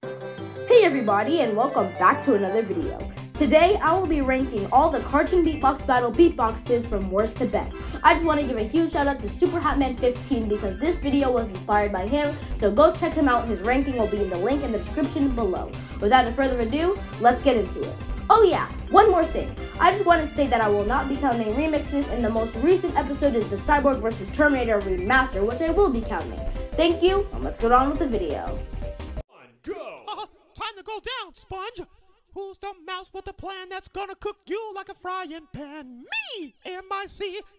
Hey everybody, and welcome back to another video. Today I will be ranking all the cartoon beatbox battle beatboxes from worst to best. I just want to give a huge shout out to SuperHatman15 because this video was inspired by him, so go check him out. His ranking will be in the link in the description below. Without further ado, let's get into it. Oh yeah, one more thing. I just want to state that I will not be counting remixes, and the most recent episode is the Cyborg vs. Terminator remaster, which I will be counting. Thank you, and let's get on with the video. Go! Time to go down, Sponge! Who's the mouse with the plan that's gonna cook you like a frying pan? Me! M-I-C-K-E-Y-M-O-U-S-E.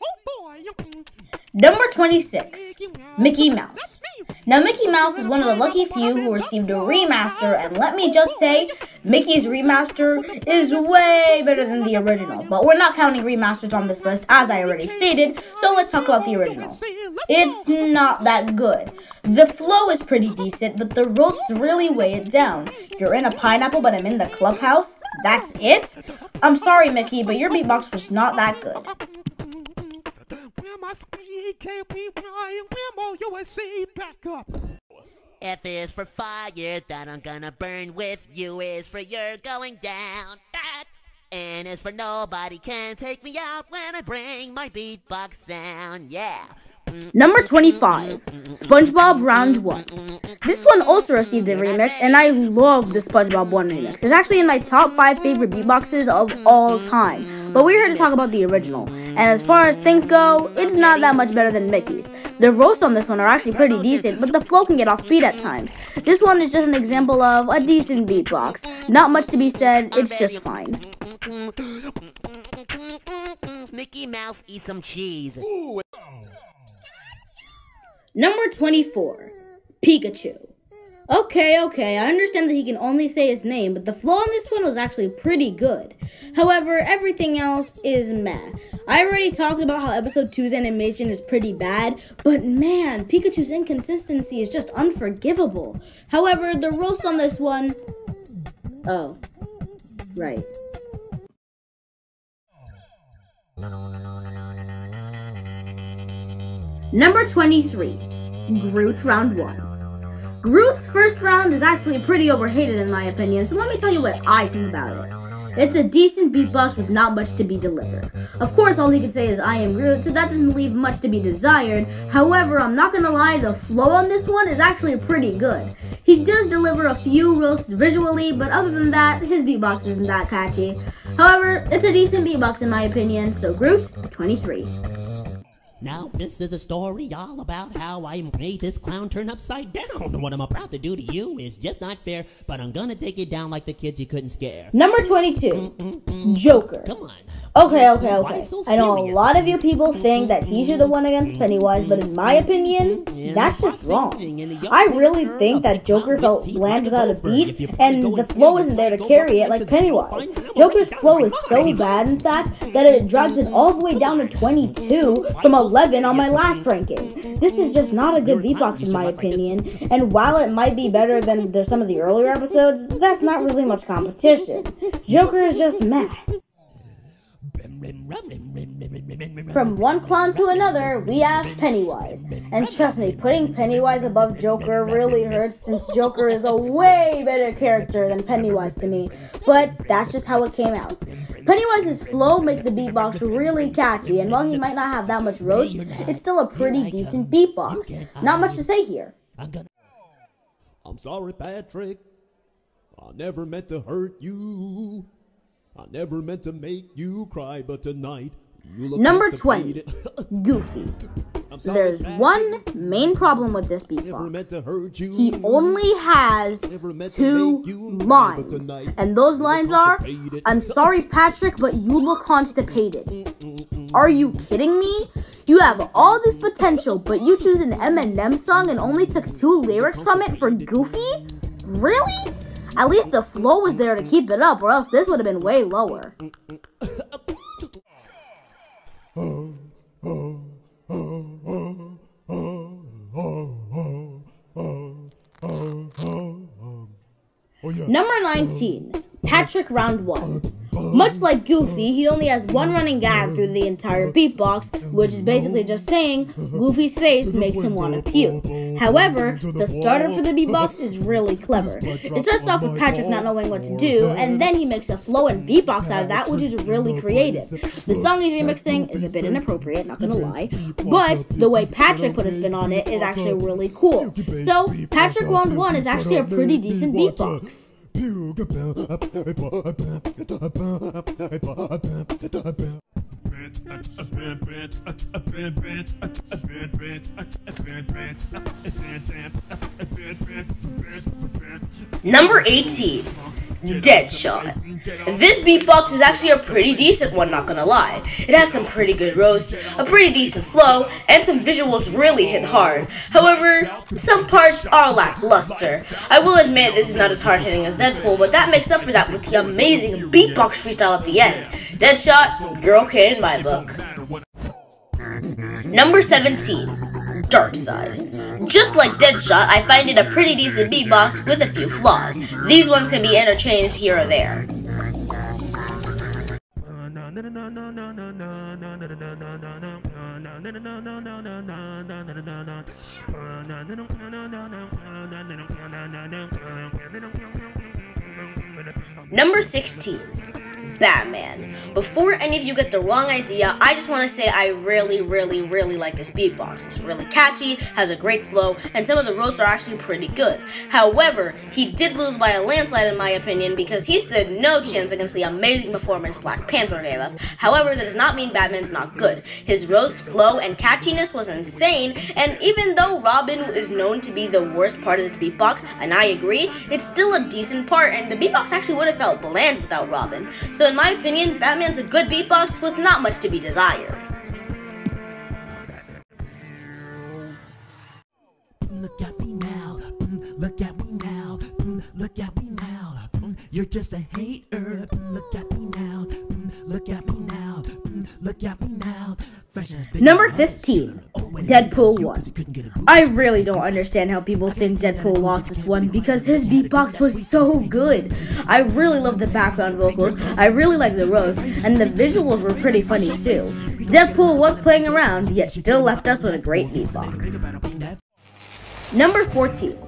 Oh boy! Number 26, Mickey Mouse. Now, Mickey Mouse is one of the lucky few who received a remaster, and let me just say, Mickey's remaster is way better than the original. But we're not counting remasters on this list, as I already stated, so let's talk about the original. It's not that good. The flow is pretty decent, but the roasts really weigh it down. You're in a pineapple, but I'm in the clubhouse? That's it? I'm sorry, Mickey, but your beatbox was not that good. Back up. F is for fire that I'm gonna burn with. U is for you're going down. N is for nobody can take me out when I bring my beatbox sound. Yeah. Number 25, Spongebob Round 1. This one also received a remix, and I love the Spongebob 1 remix. It's actually in my top 5 favorite beatboxes of all time. But we're here to talk about the original. And as far as things go, it's not that much better than Mickey's. The roasts on this one are actually pretty decent, but the flow can get offbeat at times. This one is just an example of a decent beatbox. Not much to be said, it's just fine. Mickey Mouse, eat some cheese. Number 24, Pikachu. Okay, I understand that he can only say his name, but the flow on this one was actually pretty good. However, everything else is meh. I already talked about how episode 2's animation is pretty bad, but man, Pikachu's inconsistency is just unforgivable. However, the roast on this one... Oh, right. Number 23, Groot Round 1. Groot's first round is actually pretty overhated in my opinion, so let me tell you what I think about it. It's a decent beatbox with not much to be delivered. Of course, all he can say is I am Groot, so that doesn't leave much to be desired. However, I'm not gonna lie, the flow on this one is actually pretty good. He does deliver a few roasts visually, but other than that, his beatbox isn't that catchy. However, it's a decent beatbox in my opinion, so Groot, 23. Now, this is a story all about how I made this clown turn upside down. What I'm about to do to you is just not fair, but I'm gonna take it down like the kids you couldn't scare. Number 22, Joker. Come on. Okay. I know a lot of you people think that he should have won against Pennywise, but in my opinion, that's just wrong. I really think that Joker felt bland without a beat, and the flow isn't there to carry it like Pennywise. Joker's flow is so bad, in fact, that it drags it all the way down to 22 from 11 on my last ranking. This is just not a good beatbox in my opinion, and while it might be better than some of the earlier episodes, that's not really much competition. Joker is just meh. From one clown to another, we have Pennywise. And trust me, putting Pennywise above Joker really hurts since Joker is a way better character than Pennywise to me. But that's just how it came out. Pennywise's flow makes the beatbox really catchy, and while he might not have that much roast, it's still a pretty decent beatbox. Not much to say here. I'm sorry, Patrick. I never meant to hurt you. I never meant to make you cry, but tonight you look Number 20, Goofy. There's one main problem with this beatbox. He only has 2 lines, and those lines are, I'm sorry, Patrick, but you look constipated. Are you kidding me? You have all this potential, but you choose an Eminem song and only took 2 lyrics from it for Goofy? Really? At least the flow was there to keep it up, or else this would have been way lower. Number 19, Patrick Round 1. Much like Goofy, he only has one running gag through the entire beatbox, which is basically just saying Goofy's face makes him want to puke. However, the starter for the beatbox is really clever. It starts off with Patrick not knowing what to do, and then he makes a flow and beatbox out of that, which is really creative. The song he's remixing is a bit inappropriate, not gonna lie, but the way Patrick put a spin on it is actually really cool. So, Patrick Round 1 is actually a pretty decent beatbox. Number 18. Deadshot. This beatbox is actually a pretty decent one, not gonna lie. It has some pretty good roasts, a pretty decent flow, and some visuals really hit hard. However, some parts are lackluster. I will admit this is not as hard hitting as Deadpool, but that makes up for that with the amazing beatbox freestyle at the end. Deadshot, you're okay in my book. Number 17. Darksied. Just like Deadshot, I find it a pretty decent beatbox with a few flaws. These ones can be interchanged here or there. Number 16. Batman. Before any of you get the wrong idea, I just want to say I really like this beatbox. It's really catchy, has a great flow, and some of the roasts are actually pretty good. However, he did lose by a landslide in my opinion because he stood no chance against the amazing performance Black Panther gave us. However, that does not mean Batman's not good. His roast, flow, and catchiness was insane, and even though Robin is known to be the worst part of this beatbox, and I agree, it's still a decent part, and the beatbox actually would have felt bland without Robin. So in my opinion, Batman's a good beatbox with not much to be desired. Look at me now, look at me now, look at me now, you're just a hater. Look at me now, look at me now, look at me now. Number 15. Deadpool 1. I really don't understand how people think Deadpool lost this one because his beatbox was so good. I really love the background vocals, I really like the roast, and the visuals were pretty funny too. Deadpool was playing around, yet still left us with a great beatbox. Number 14.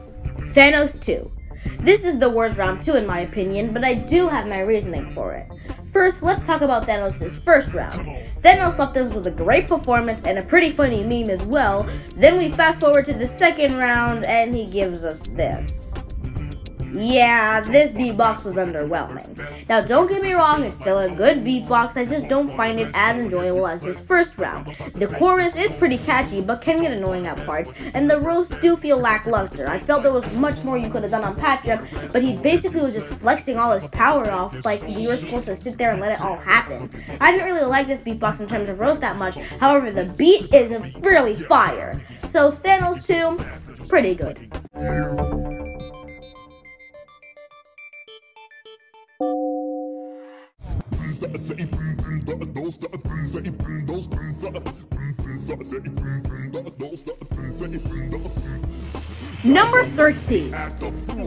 Thanos 2. This is the worst round 2 in my opinion, but I do have my reasoning for it. First, let's talk about Thanos' first round. Thanos left us with a great performance and a pretty funny meme as well. Then we fast forward to the second round and he gives us this. Yeah, this beatbox was underwhelming. Now, don't get me wrong, it's still a good beatbox, I just don't find it as enjoyable as his first round. The chorus is pretty catchy, but can get annoying at parts, and the roasts do feel lackluster. I felt there was much more you could have done on Patrick, but he basically was just flexing all his power off, like we were supposed to sit there and let it all happen. I didn't really like this beatbox in terms of roast that much, however, the beat is really fire. So, Thanos 2, pretty good. Number 13.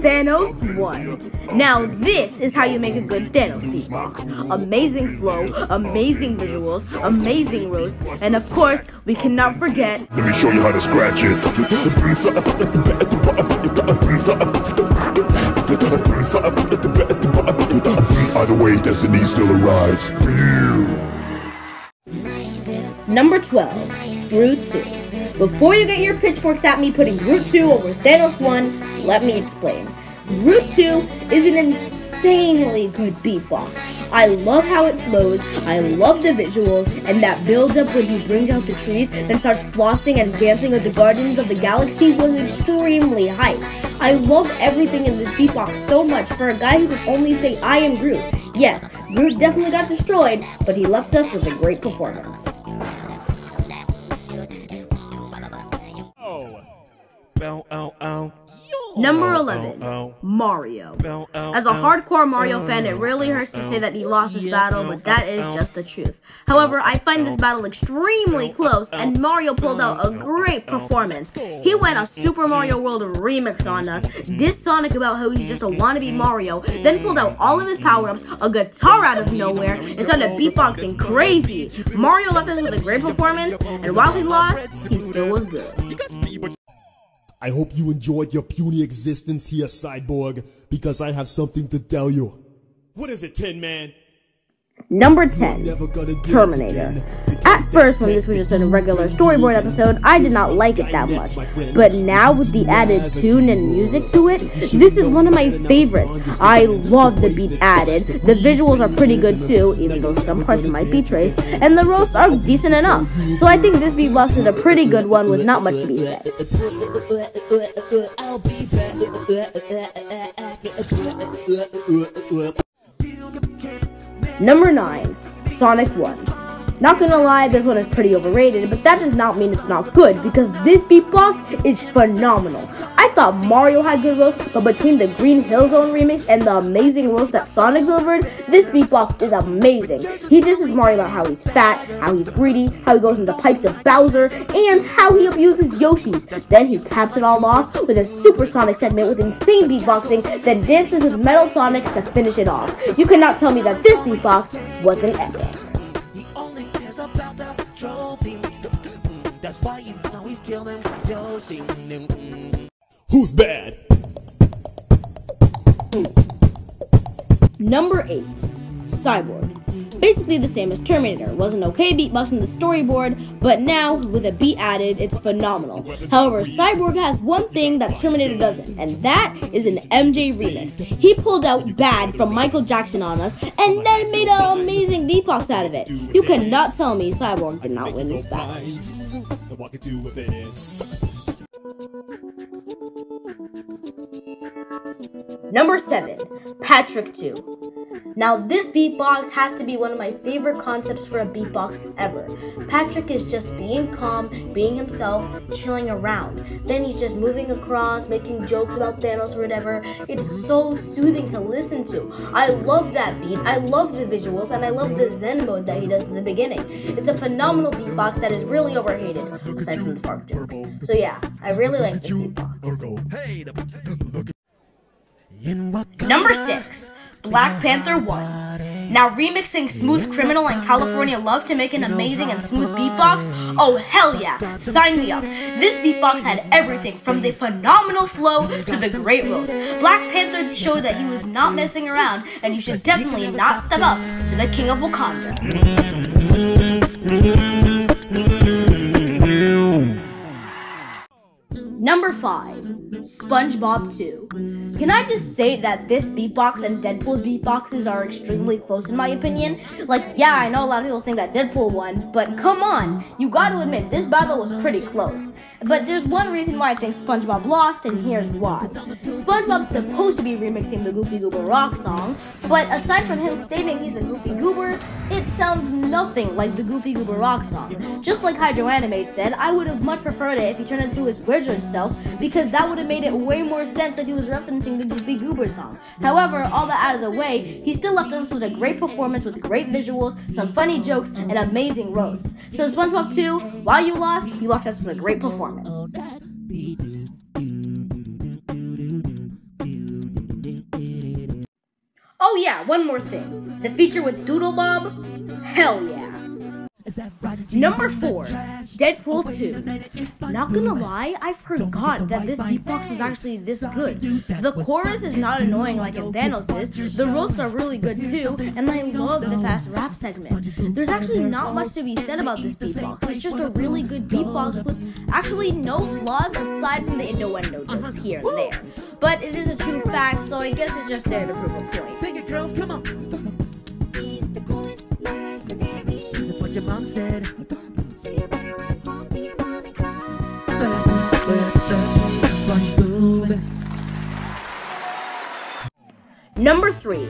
Thanos 1. Now this is how you make a good Thanos beatbox. Amazing flow, amazing visuals, amazing roast, and of course, we cannot forget... Let me show you how to scratch it. Either way, destiny still arrives. Number 12. Groot 2. Before you get your pitchforks at me putting Groot 2 over Thanos 1, let me explain. Groot 2 is an insanely good beatbox. I love how it flows, I love the visuals, and that build up when he brings out the trees, then starts flossing and dancing with the Guardians of the Galaxy was extremely hype. I love everything in this beatbox so much for a guy who could only say, I am Groot. Yes, Groot definitely got destroyed, but he left us with a great performance. Number 11, Mario. As a hardcore Mario fan, it really hurts to say that he lost this battle, but that is just the truth. However, I find this battle extremely close, and Mario pulled out a great performance. He went a Super Mario World remix on us, dissed Sonic about how he's just a wannabe Mario, then pulled out all of his power-ups, a guitar out of nowhere, and started beatboxing crazy. Mario left us with a great performance, and while he lost, he still was good. I hope you enjoyed your puny existence here, Cyborg, because I have something to tell you. What is it, Tin Man? Number 10, Terminator. At first, when this was just a regular storyboard episode, I did not like it that much. But now, with the added tune and music to it, this is one of my favorites. I love the beat added. The visuals are pretty good too, even though some parts might be traced, and the roasts are decent enough. So I think this beatbox is a pretty good one with not much to be said. Number 9, Sonic 1. Not gonna lie, this one is pretty overrated, but that does not mean it's not good, because this beatbox is phenomenal. I thought Mario had good roasts, but between the Green Hill Zone remix and the amazing roast that Sonic delivered, this beatbox is amazing. He disses Mario about how he's fat, how he's greedy, how he goes into pipes of Bowser, and how he abuses Yoshi's. Then he caps it all off with a supersonic segment with insane beatboxing, then dances with Metal Sonics to finish it off. You cannot tell me that this beatbox wasn't epic. That's why he's always killing Yoshi. Who's bad? Number 8, Cyborg. Basically the same as Terminator. Was an okay beatbox in the storyboard, but now, with a beat added, it's phenomenal. However, Cyborg has one thing that Terminator doesn't, and that is an MJ remix. He pulled out Bad from Michael Jackson on us, and then made an amazing beatbox out of it. You cannot tell me Cyborg did not win this battle. Number 7, Patrick 2. Now this beatbox has to be one of my favorite concepts for a beatbox ever. Patrick is just being calm, being himself, chilling around. Then he's just moving across, making jokes about Thanos or whatever. It's so soothing to listen to. I love that beat, I love the visuals, and I love the Zen mode that he does in the beginning. It's a phenomenal beatbox that is really overhated, aside from the fart jokes. So yeah, I really like this beatbox. Number 6, Black Panther 1. Now remixing Smooth Criminal and California Love to make an amazing and smooth beatbox? Oh hell yeah, sign me up. This beatbox had everything from the phenomenal flow to the great roast. Black Panther showed that he was not messing around, and you should definitely not step up to the King of Wakanda. Number 5, Spongebob 2. Can I just say that this beatbox and Deadpool's beatboxes are extremely close in my opinion? Like, yeah, I know a lot of people think that Deadpool won, but come on, you gotta admit, this battle was pretty close. But there's one reason why I think Spongebob lost, and here's why. Spongebob's supposed to be remixing the Goofy Goober rock song, but aside from him stating he's a Goofy Goober, it sounds nothing like the Goofy Goober rock song. Just like Hydro Animate said, I would have much preferred it if he turned into his original self, because that would have made it way more sense that he was referencing the Goofy Goober song. However, all that out of the way, he still left us with a great performance with great visuals, some funny jokes, and amazing roasts. So Spongebob 2, while you left us with a great performance. Oh yeah, one more thing. The feature with Doodle Bob? Hell yeah. Number 4, Deadpool 2. Not gonna lie, I forgot that this beatbox was actually this good. The chorus is not annoying like in Thanos is, the roasts are really good too, and I love the fast rap segment. There's actually not much to be said about this beatbox. It's just a really good beatbox with actually no flaws aside from the innuendo jokes here and there. But it is a true fact, so I guess it's just there to prove a point. Sing it, girls, come on. What your mom said. Number 3,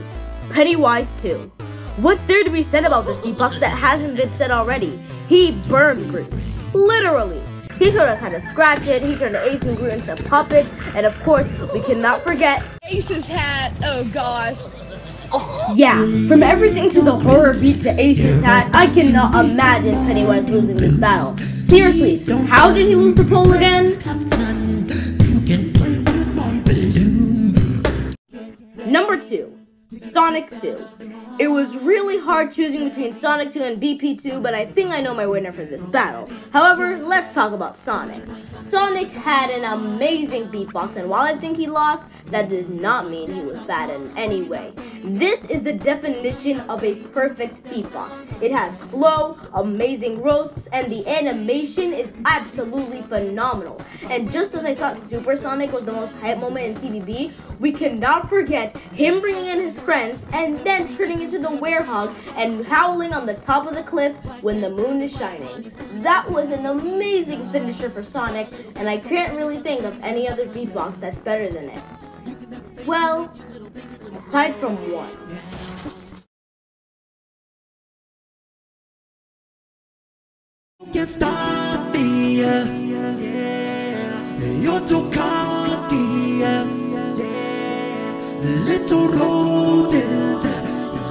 Pennywise 2. What's there to be said about this beatbox that hasn't been said already? He burned Groot. Literally. He showed us how to scratch it, he turned Ace and Groot into puppets, and of course, we cannot forget Ace's hat. Oh gosh. yeah, from everything to the horror beat to Ace's hat, I cannot imagine Pennywise losing this battle. Seriously, how did he lose the poll again? Number 2, Sonic 2. It was really hard choosing between Sonic 2 and BP2, but I think I know my winner for this battle. However, let's talk about Sonic. Sonic had an amazing beatbox, and while I think he lost, that does not mean he was bad in any way. This is the definition of a perfect beatbox. It has flow, amazing roasts, and the animation is absolutely phenomenal. And just as I thought Super Sonic was the most hype moment in CBB, we cannot forget him bringing in his friends and then turning into the werehog and howling on the top of the cliff when the moon is shining. That was an amazing finisher for Sonic, and I can't really think of any other beatbox that's better than it. Well, aside from one. Can't stop me, yeah. You're too cocky, yeah. Little rodent,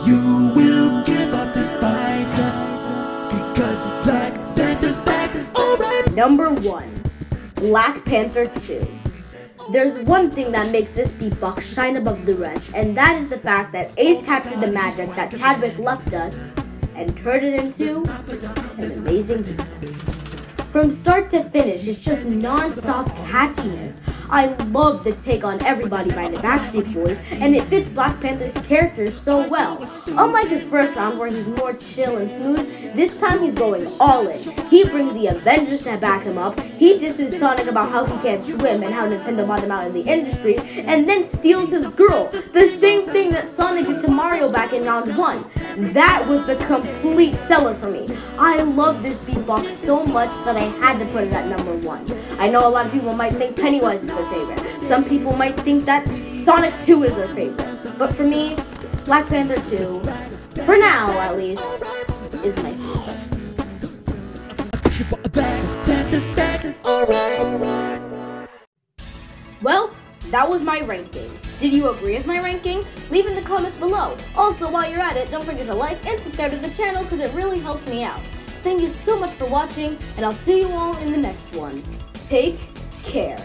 you will give up this fight, yeah. Because Black Panther's back, alright. Number 1, Black Panther 2. There's one thing that makes this beatbox shine above the rest, and that is the fact that Ace captured the magic that Chadwick left us and turned it into an amazing beat. From start to finish, it's just non-stop catchiness. I love the take on Everybody by the Backstreet Boys, and it fits Black Panther's character so well. Unlike his first round where he's more chill and smooth, this time he's going all in. He brings the Avengers to back him up, he disses Sonic about how he can't swim and how Nintendo bought him out in the industry, and then steals his girl, the same thing that Sonic did to Mario back in round 1. That was the complete seller for me. I love this beatbox so much that I had to put it at number 1. I know a lot of people might think Pennywise is their favorite. Some people might think that Sonic 2 is their favorite. But for me, Black Panther 2, for now at least, is my favorite. Well, that was my ranking. Did you agree with my ranking? Leave in the comments below. Also, while you're at it, don't forget to like and subscribe to the channel because it really helps me out. Thank you so much for watching, and I'll see you all in the next one. Take care.